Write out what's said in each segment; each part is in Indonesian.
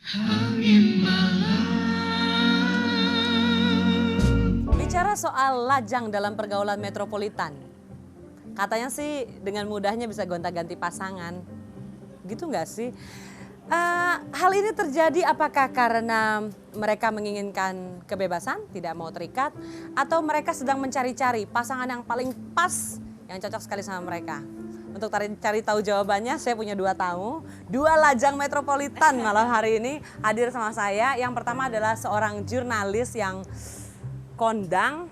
Angin malam. Bicara soal lajang dalam pergaulan metropolitan, katanya sih dengan mudahnya bisa gonta-ganti pasangan, gitu nggak sih? Hal ini terjadi apakah karena mereka menginginkan kebebasan, tidak mau terikat, atau mereka sedang mencari-cari pasangan yang paling pas, yang cocok sekali sama mereka? Untuk cari tahu jawabannya, saya punya dua tamu, dua lajang metropolitan malam hari ini hadir sama saya. Yang pertama adalah seorang jurnalis yang kondang,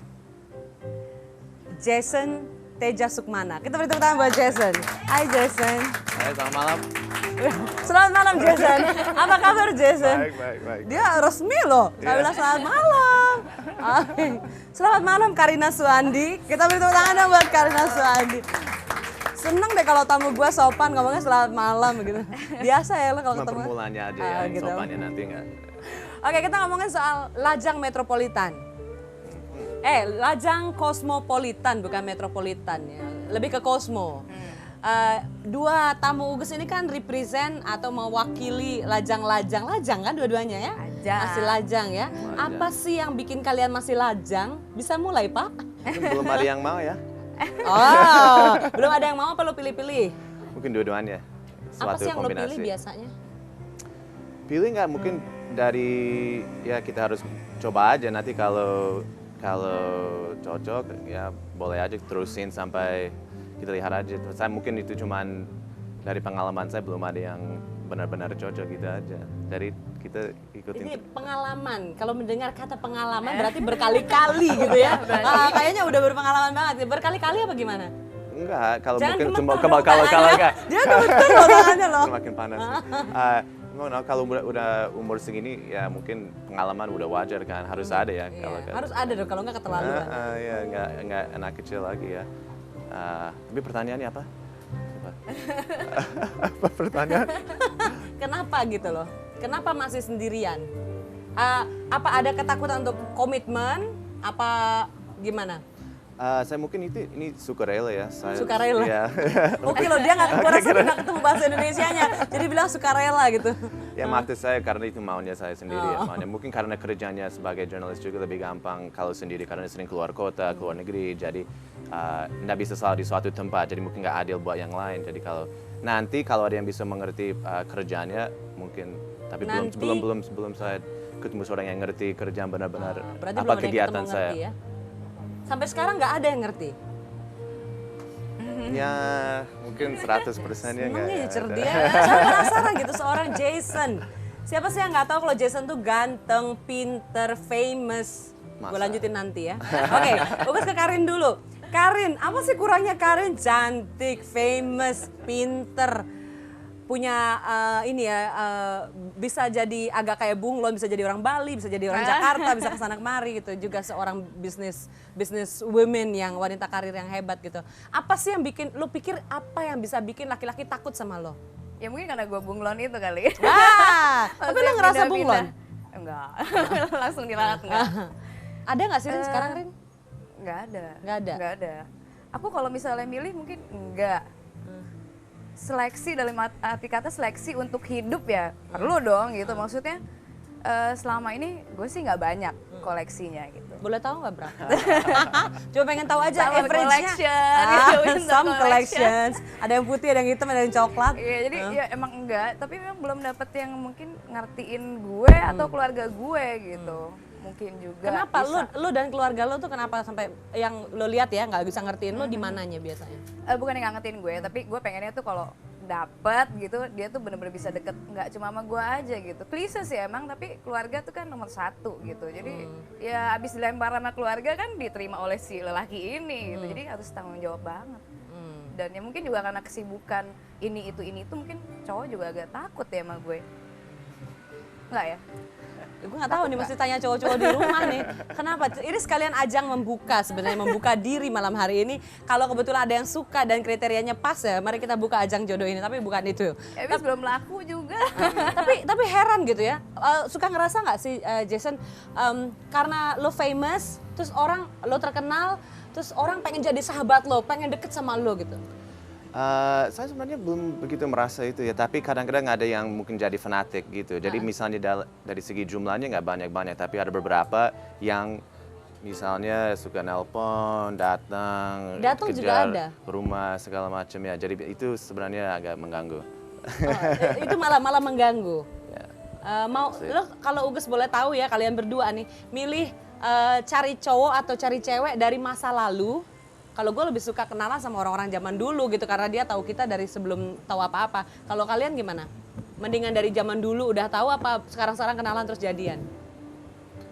Jason Teja Sukmana. Kita beri tepuk tangan buat Jason. Hai Jason. Hai, selamat malam. Selamat malam Jason. Apa kabar Jason? Baik. Dia resmi loh. Saya bilang selamat malam. Selamat malam Karina Suandi. Kita beri tepuk tangan dong buat Karina Suandi. Seneng deh kalau tamu gue sopan ngomongnya selamat malam gitu. Biasa ya lo kalau Cuma ketemu. permulaannya aja ya, Gitu. sopannya nanti enggak. Oke, kita ngomongin soal lajang metropolitan. Lajang kosmopolitan bukan metropolitan ya. Lebih ke kosmo. Dua tamu Uges ini kan represent atau mewakili lajang kan dua-duanya ya? Lajang. Masih lajang ya. Lajang. Apa sih yang bikin kalian masih lajang? Bisa mulai Pak? Belum ada yang mau ya? Oh, belum ada yang mau apa lo pilih-pilih? Mungkin dua-duanya. Apa Suatu sih yang lo kombinasi. pilih biasanya? Pilih nggak mungkin dari ya kita harus coba aja nanti kalau cocok ya boleh aja terusin sampai kita lihat aja. Saya mungkin itu cuman dari pengalaman saya belum ada yang benar-benar cocok gitu aja. Dari kita ikutin. Ini pengalaman. Kalau mendengar kata pengalaman berarti berkali-kali gitu ya. Kayaknya udah berpengalaman banget. Berkali-kali apa gimana? Enggak, kalau Jangan mungkin gemeter kalau dong tangannya. enggak. Dia gemeter loh tangannya loh. Semakin panas. Kalau udah umur segini ya mungkin pengalaman udah wajar kan, harus ada ya. Iya, Kalau harus ada dong, kalau nggak keterlaluan. ya nggak anak kecil lagi ya. Tapi pertanyaannya apa? Apa pertanyaan? Kenapa gitu loh? Kenapa masih sendirian? Apa ada ketakutan untuk komitmen? Apa gimana? Saya mungkin ini sukarela ya. Sukarela? Iya. Oke loh, dia gua rasa dia nggak ketemu bahasa Indonesianya, jadi bilang sukarela gitu. Ya maksud saya karena itu maunya saya sendiri ya. Mungkin karena kerjanya sebagai jurnalis juga lebih gampang kalau sendiri karena sering keluar kota, keluar negeri. Jadi nggak bisa selalu di suatu tempat, jadi mungkin nggak adil buat yang lain. Jadi kalau ada yang bisa mengerti kerjanya mungkin, tapi sebelum saya ketemu seorang yang ngerti kerjaan benar-benar Berarti apa belum ada yang kegiatan ketemu saya. ngerti ya? Sampai sekarang nggak ada yang ngerti. Ya mungkin 100% ya nggak. Emangnya ya, cerdia? Saya penasaran gitu seorang Jason. Siapa sih yang nggak tahu kalau Jason tuh ganteng, pinter, famous. Gue Masa? lanjutin nanti ya. Oke, Ugas ke Karin dulu. Karin, apa sih kurangnya Karin? Cantik, famous, pinter. Punya bisa jadi agak kayak bunglon, bisa jadi orang Bali, bisa jadi orang Jakarta, bisa kesana kemari gitu. Juga seorang business women yang wanita karir yang hebat gitu. Apa sih yang bikin, lo pikir apa yang bisa bikin laki-laki takut sama lo? Ya mungkin karena gue bunglon itu kali. Tapi lo Maksudnya ngerasa pindah-pindah. bunglon? Enggak, langsung dilalat enggak. Ada nggak sih Rin sekarang Rin? Enggak ada. Nggak ada? Enggak ada. Aku kalau misalnya milih mungkin enggak. Seleksi dalam arti kata seleksi untuk hidup ya perlu dong gitu. Maksudnya selama ini gue sih nggak banyak koleksinya gitu. Boleh tahu nggak berapa? Coba pengen tahu aja Sama average-nya. collection, gitu, window Some collection. collections. Ada yang putih, ada yang hitam, ada yang coklat. Iya, jadi ya emang enggak, tapi memang belum dapet yang mungkin ngertiin gue atau keluarga gue gitu. Mungkin juga. Kenapa bisa. lu dan keluarga lu tuh kenapa sampai yang lo lihat ya nggak bisa ngertiin lo di mananya biasanya? Bukan yang ngertiin gue, tapi gue pengennya tuh kalau dapet gitu, dia tuh bener-bener bisa deket, nggak cuma sama gue aja gitu. Klise sih emang, tapi keluarga tuh kan nomor satu gitu. Jadi ya abis dilempar sama keluarga kan diterima oleh si lelaki ini gitu. Jadi harus tanggung jawab banget. Dan ya mungkin juga karena kesibukan ini itu mungkin cowok juga agak takut ya sama gue. Enggak ya? Gue nggak tahu nih, mesti tanya cowok-cowok di rumah nih. Kenapa? Ini sekalian ajang membuka sebenarnya, membuka diri malam hari ini. Kalau kebetulan ada yang suka dan kriterianya pas ya, mari kita buka ajang jodoh ini. Tapi bukan itu. Ya abis belum laku juga. tapi heran gitu ya. Suka ngerasa nggak sih Jason, karena lo famous, terus orang lo terkenal, terus orang pengen jadi sahabat lo, pengen deket sama lo gitu. Saya sebenarnya belum begitu merasa itu ya, tapi kadang-kadang ada yang mungkin jadi fanatik gitu. Jadi misalnya dari segi jumlahnya nggak banyak-banyak, tapi ada beberapa yang misalnya suka nelpon, datang Datang juga ada? ke rumah segala macam ya. Jadi itu sebenarnya agak mengganggu. Oh, itu malah mengganggu. Ya. Lo kalau Uges boleh tahu ya, kalian berdua nih milih cari cowok atau cari cewek dari masa lalu. Kalau gue lebih suka kenalan sama orang-orang zaman dulu gitu karena dia tahu kita dari sebelum tahu apa-apa. Kalau kalian gimana? Mendingan dari zaman dulu udah tahu apa sekarang-sekarang kenalan terus jadian?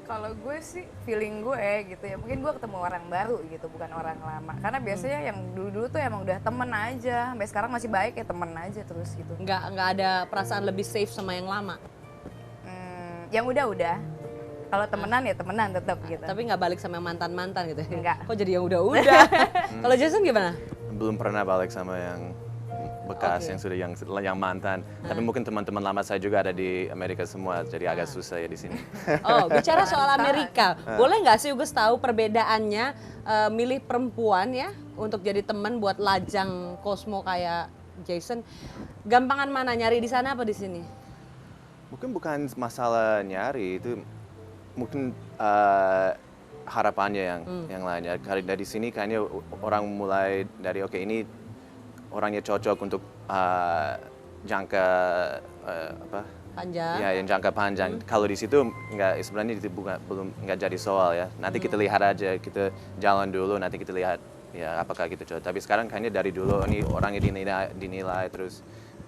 Kalau gue sih feeling gue gitu ya, mungkin gue ketemu orang baru gitu, bukan orang lama. Karena biasanya yang dulu-dulu tuh emang udah temen aja, sampai sekarang masih baik ya temen aja terus gitu. Nggak ada perasaan lebih safe sama yang lama? Yang udah. Kalau temenan ya temenan tetap gitu. Tapi nggak balik sama yang mantan-mantan gitu? Enggak. Kok jadi yang udah-udah? Kalau Jason gimana? Belum pernah balik sama yang bekas, Oke. yang sudah yang mantan. Tapi mungkin teman-teman lama saya juga ada di Amerika semua, jadi agak susah ya di sini. Oh, bicara soal Amerika, boleh nggak sih Uges tahu perbedaannya milih perempuan ya untuk jadi teman buat lajang Cosmo kayak Jason? Gampangan mana, nyari di sana apa di sini? Mungkin bukan masalah nyari, itu mungkin harapannya yang lainnya. Karena dari sini kayaknya orang mulai dari oke, ini orangnya cocok untuk jangka Panjang. ya yang jangka panjang. Kalau di situ sebenarnya itu belum jadi soal ya. Nanti kita lihat aja, kita jalan dulu, nanti kita lihat ya apakah kita cocok. Tapi sekarang kayaknya dari dulu ini orangnya dinilai terus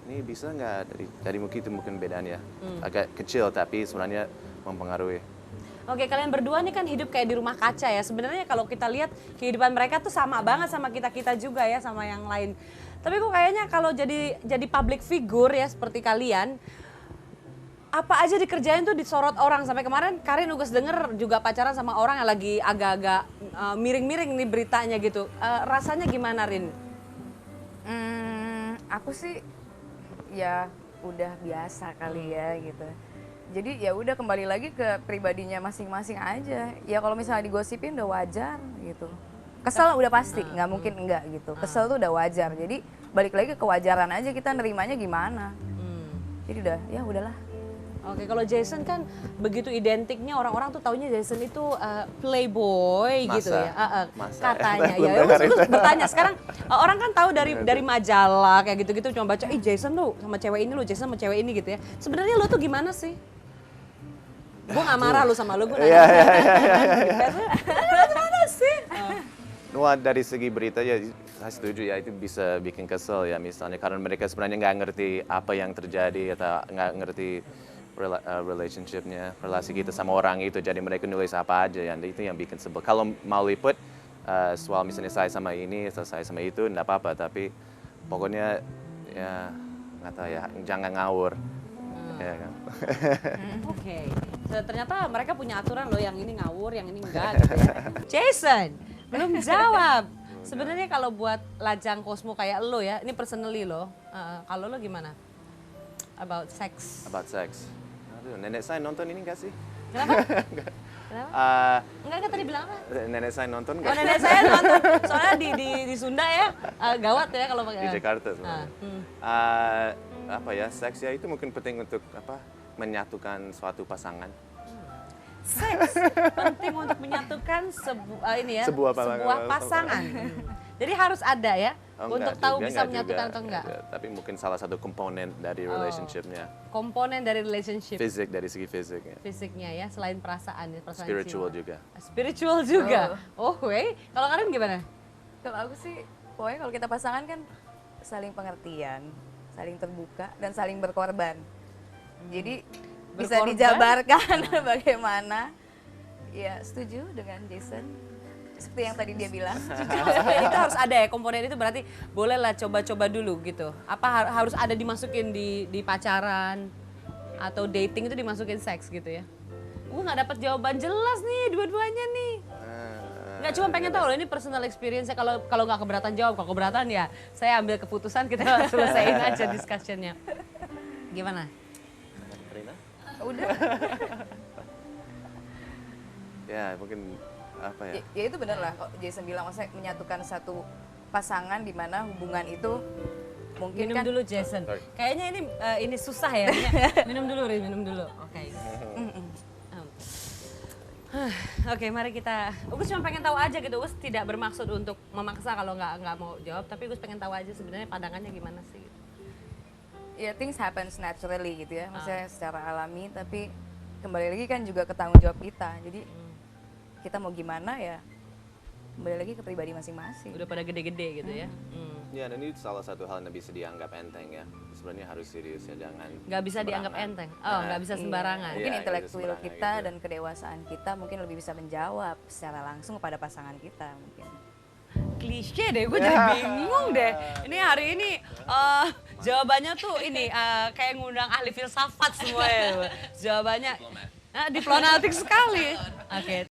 ini bisa nggak dari mungkin bedanya agak kecil tapi sebenarnya mempengaruhi. Oke, kalian berdua nih kan hidup kayak di rumah kaca ya. Sebenarnya kalau kita lihat kehidupan mereka tuh sama banget sama kita juga ya, sama yang lain. Tapi kok kayaknya kalau jadi public figure ya seperti kalian, apa aja dikerjain tuh disorot orang. Sampai kemarin Karin Uges denger juga pacaran sama orang yang lagi agak-agak miring-miring nih beritanya gitu. Rasanya gimana, Rin? Aku sih ya udah biasa kali ya gitu. Jadi ya udah kembali lagi ke pribadinya masing-masing aja. Ya kalau misalnya digosipin udah wajar gitu. Kesel udah pasti, nggak mungkin enggak gitu. Kesel tuh udah wajar. Jadi balik lagi ke kewajaran aja kita nerimanya gimana. Jadi udah ya udahlah. Oke, kalau Jason kan begitu identiknya orang-orang tuh taunya Jason itu playboy gitu ya. Masa? Katanya Belum ya. dengar Terus itu. bertanya sekarang orang kan tahu dari majalah kayak gitu-gitu cuma baca, Jason lu sama cewek ini lu, Jason sama cewek ini gitu ya. Sebenarnya lu tuh gimana sih? Gue gak marah lu sama lu, gue nanya. Gimana sih? Nuan dari segi berita ya saya setuju ya itu bisa bikin kesel ya misalnya karena mereka sebenarnya nggak ngerti apa yang terjadi atau nggak ngerti relationship-nya, relasi kita sama orang itu jadi mereka nulis apa aja yang itu yang bikin sebel. Kalau mau liput soal misalnya saya sama ini atau saya sama itu nggak apa-apa tapi pokoknya ya nggak tahu ya jangan ngawur. Ya kan? Oke. Ternyata mereka punya aturan loh, yang ini ngawur, yang ini enggak gitu ya. Jason, belum jawab. Sebenarnya kalau buat lajang Cosmo kayak lo ya, ini personally lo, kalau lo gimana? About sex. About sex. Aduh, nenek saya nonton ini nggak sih? Kenapa? Enggak. Kenapa? Enggak tadi bilang apa? Nenek saya nonton Oh, nggak? nenek saya nonton, soalnya di Sunda ya, gawat ya kalau pakai. Di Jakarta sebenarnya. Apa ya, seks ya itu mungkin penting untuk menyatukan suatu pasangan. Seks penting untuk menyatukan sebuah pasangan. Jadi harus ada ya, untuk tahu bisa menyatukan atau enggak. Tapi mungkin salah satu komponen dari relationship-nya. Komponen dari relationship. Fisik, dari segi fisiknya. Fisiknya ya, selain perasaan Spiritual jiwa. juga. Spiritual juga. Oh, kalau kalian gimana? Kalau aku sih pokoknya kalau kita pasangan kan saling pengertian, saling terbuka dan saling berkorban. Jadi bisa Berkorban? dijabarkan bagaimana. Ya setuju dengan Jason. Seperti yang tadi dia bilang. Itu harus ada ya, komponen itu berarti bolehlah coba-coba dulu gitu. Apa harus ada dimasukin di pacaran atau dating itu dimasukin seks gitu ya? Gue nggak dapat jawaban jelas nih dua-duanya nih. Nggak, cuma pengen tahu loh, ini personal experience. Kalau nggak keberatan jawab, kalau keberatan ya saya ambil keputusan, kita selesaiin aja discussionnya. Gimana? Rina? Udah. Ya mungkin apa ya? Ya itu bener lah, kok Jason bilang maksudnya menyatukan satu pasangan di mana hubungan itu mungkin Minum kan dulu Jason. Sorry. Kayaknya ini susah ya. Minum dulu, Rin, minum dulu. Oke. Oke, mari kita. Gus cuma pengen tahu aja gitu. Gus tidak bermaksud untuk memaksa kalau nggak mau jawab, tapi Gus pengen tahu aja sebenarnya pandangannya gimana sih. Gitu. ya things happens naturally gitu ya, Ah. maksudnya secara alami, tapi kembali lagi kan juga ke tanggung jawab kita. Jadi kita mau gimana ya kembali lagi ke pribadi masing-masing. Udah pada gede-gede gitu ya. Ya, dan itu salah satu hal yang bisa dianggap enteng ya. Sebenarnya harus serius ya, jangan Nggak bisa dianggap sembarangan. enteng. Oh, nggak bisa Iya. sembarangan. Mungkin Iya, nggak intelektual bisa sembarangan kita gitu. dan kedewasaan kita mungkin lebih bisa menjawab secara langsung kepada pasangan kita mungkin. Klise deh, gue jadi bingung deh. Ini hari ini jawabannya tuh ini kayak ngundang ahli filsafat semua ya. Jawabannya diplomatik sekali. Oke,